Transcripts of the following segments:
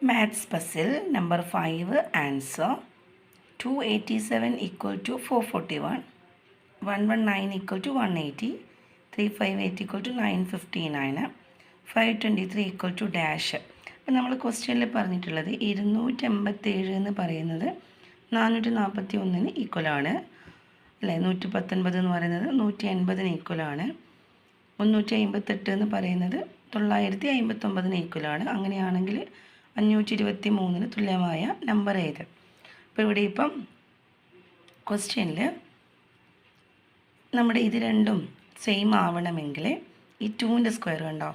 Maths puzzle number 5 answer 287 equal to 441, 119 equal to 180, 358 equal to 959, 523 equal to dash. അപ്പോൾ നമ്മൾ ക്വസ്റ്റ്യനിൽ പറഞ്ഞിട്ടുള്ളത് 287 എന്ന് പറയുന്നത് 441 ഈക്വലാണ് അല്ലേ. 119 എന്ന് പറയുന്നത് 180 ഈക്വലാണ്. 358 എന്ന് പറയുന്നത് 959 ഈക്വലാണ്. അങ്ങനെയാണെങ്കിൽ 523 തുല്യമായ നമ്പർ ഏത്? അപ്പോൾ ഇവിടെ ഇപ്പം ക്വസ്റ്റ്യനിൽ നമ്മുടെ ഇത് രണ്ടും സെയിം ആവണമെങ്കിൽ ഈ 2ൻ്റെ സ്ക്വയർ കണ്ടോ,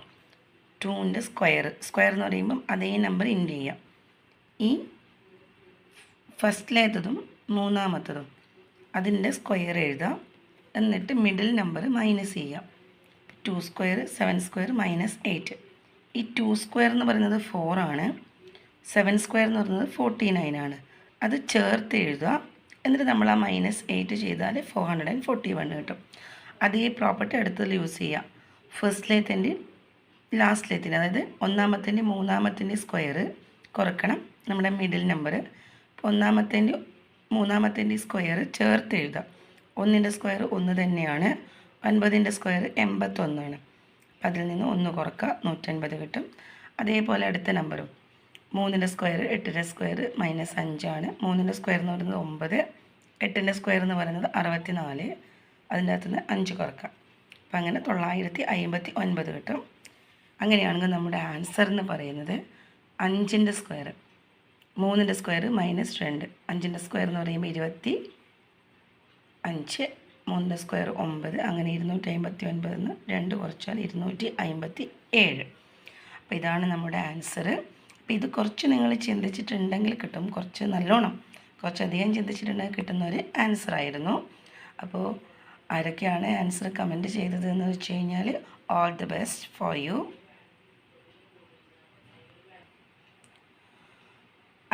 2ൻ്റെ സ്ക്വയർ എന്ന് പറയുമ്പം അതേ നമ്പർ ഇൻറ്റു ചെയ്യാം. ഈ ഫസ്റ്റിലേത്തതും മൂന്നാമത്തതും അതിൻ്റെ സ്ക്വയർ എഴുതാം. എന്നിട്ട് മിഡിൽ നമ്പർ മൈനസ് ചെയ്യാം. 2 സ്ക്വയർ 7 സ്ക്വയർ -8. ഈ 2 സ്ക്വയർ എന്ന് പറയുന്നത് 4 ആണ്. 7 സ്ക്വയർ എന്ന് പറയുന്നത് 49 ആണ്. അത് ചേർത്ത് എഴുതുക. എന്നിട്ട് നമ്മൾ ആ -8 ചെയ്താൽ 441 കിട്ടും. അതേ പ്രോപ്പർട്ടി അടുത്തതിൽ യൂസ് ചെയ്യുക. ഫസ്റ്റിലേത്തിൻ്റെ ലാസ്റ്റിലേത്തിൻ്റെ, അതായത് ഒന്നാമത്തിൻ്റെ മൂന്നാമത്തിൻ്റെ സ്ക്വയർ കുറക്കണം നമ്മുടെ മിഡിൽ നമ്പർ. ഒന്നാമത്തിൻ്റെ മൂന്നാമത്തിൻ്റെ സ്ക്വയർ ചേർത്ത് എഴുതുക. 1ൻ്റെ സ്ക്വയർ 1 തന്നെയാണ്. 9ൻ്റെ സ്ക്വയർ 81 ആണ്. അപ്പം അതിൽ നിന്ന് 1 കുറക്കുക, 150 കിട്ടും. അതേപോലെ അടുത്ത നമ്പറും 3ൻ്റെ സ്ക്വയർ 8ൻ്റെ സ്ക്വയർ -5 ആണ്. 3ൻ്റെ സ്ക്വയർ എന്ന് പറയുന്നത് 9, 8ൻ്റെ സ്ക്വയർ എന്ന് പറയുന്നത് 64. അതിൻ്റെ അകത്ത് നിന്ന് 5 കുറക്കുക. അപ്പം അങ്ങനെ 959 കിട്ടും. അങ്ങനെയാണെങ്കിൽ നമ്മുടെ ആൻസർ എന്ന് പറയുന്നത് 5ൻ്റെ സ്ക്വയർ, 3ൻ്റെ സ്ക്വയർ -2, 5ൻ്റെ സ്ക്വയർ എന്ന് പറയുമ്പോൾ 25, 3ൻ്റെ സ്ക്വയർ 9, അങ്ങനെ 259 2 കുറച്ചാൽ 257. അപ്പോൾ ഇതാണ് നമ്മുടെ ആൻസർ. അപ്പോൾ ഇത് കുറച്ച് നിങ്ങൾ ചിന്തിച്ചിട്ടുണ്ടെങ്കിൽ കിട്ടും, കുറച്ചധികം ചിന്തിച്ചിട്ടുണ്ടെങ്കിൽ കിട്ടുന്ന ഒരു ആൻസർ ആയിരുന്നു. അപ്പോൾ ആരൊക്കെയാണ് ആൻസർ കമൻറ്റ് ചെയ്തതെന്ന് വെച്ച് കഴിഞ്ഞാൽ all the best for you.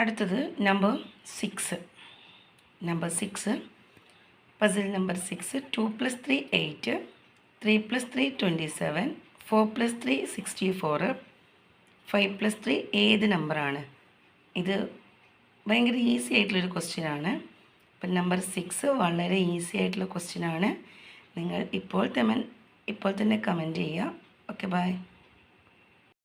അടുത്തത് നമ്പർ 6. Puzzle number 6. 2 + 3 8, 3 + 3 27, 4 + 3 64, 5 + 3 ഏത് നമ്പറാണ്? ഇത് ഭയങ്കര ഈസി ആയിട്ടുള്ളൊരു ക്വസ്റ്റ്യനാണ്. അപ്പം നമ്പർ 6 വളരെ ഈസി ആയിട്ടുള്ള ക്വസ്റ്റ്യനാണ്. നിങ്ങൾ ഇപ്പോൾ തന്നെ കമൻറ്റ് ചെയ്യുക. Okay, by.